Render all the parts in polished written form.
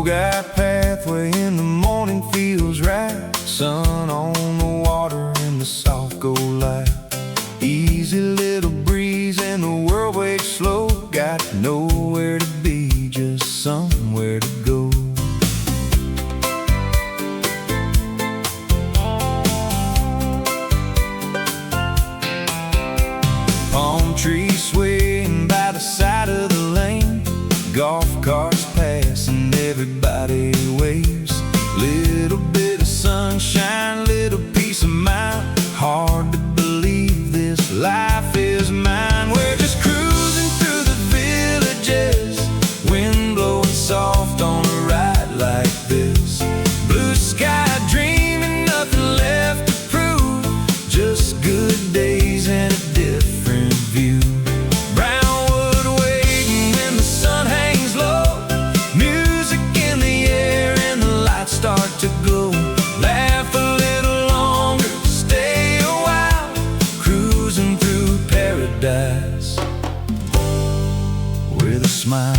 got pathway in the morning feels right. Sun on the water and the soft gold light. Easy little breeze and the world wakes slow. Got nowhere to be, just somewhere to go. Palm trees swaying by the side of the lane. Golf carts passing, everybody waves. Little bit of sunshine, little peace of mind. Hard to believe this life is mine. We're just cruising through the villages, wind blowing soft on a ride like this. Blue sky dreaming, nothing left to prove. Just good days and a different view. Brownwood waiting when the sun hangs low. Music in the air and the lights start to glow. Laugh a little longer, stay a while. Cruising through paradise with a smile.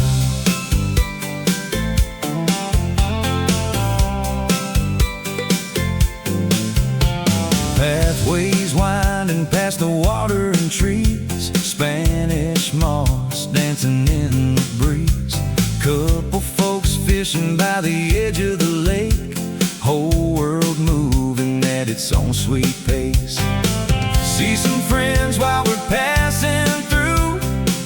Pathways winding past the water and trees. Spanish moss dancing in the breeze. Couple folks fishing by the edge of the lake. Whole world moving at its own sweet pace. See some friends while we're passing through.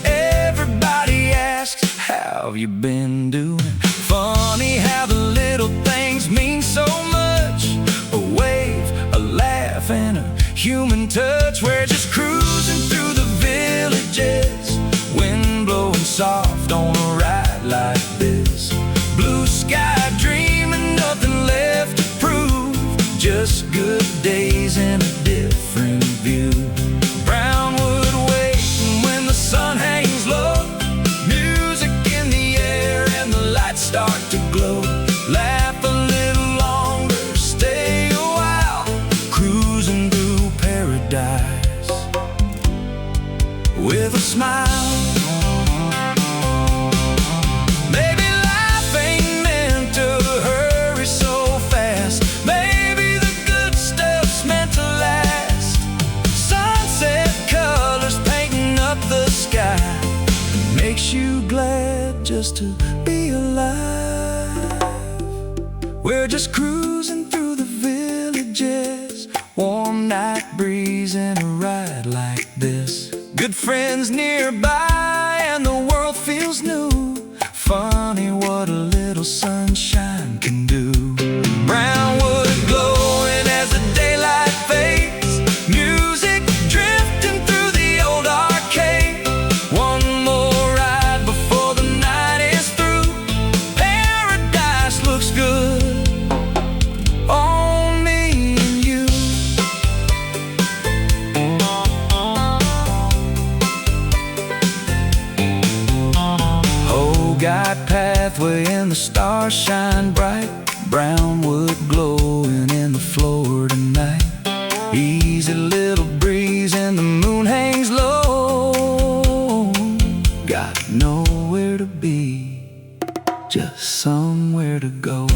Everybody asks, how have you been doing? Funny how the little things mean so much. A wave, a laugh, and a human touch. We're just cruising through the villages, wind blowing soft on a ride like this. Blue sky dreaming, nothing left to prove. Just good days and a different view. Brownwood waiting when the sun hangs low. Music in the air and the lights start to glow. Laugh a little longer, stay a while. Cruising through paradise with a smile. Maybe life ain't meant to hurry so fast. Maybe the good stuff's meant to last. Sunset colors painting up the sky. Makes you glad just to be alive. We're just cruising through the villages, warm night breeze and a ride like this. Good friends nearby and the world feels new. Funny what a little sunshine can do. Brownwood glowing as the daylight fades. Music drifting through the old arcade. One more ride before the night is through. Paradise looks good on me and you. Oh, got pathway and the stars shine bright. Brownwood glowing in the Florida night. Easy little breeze and the moon hangs low. Got nowhere to be, just somewhere to go.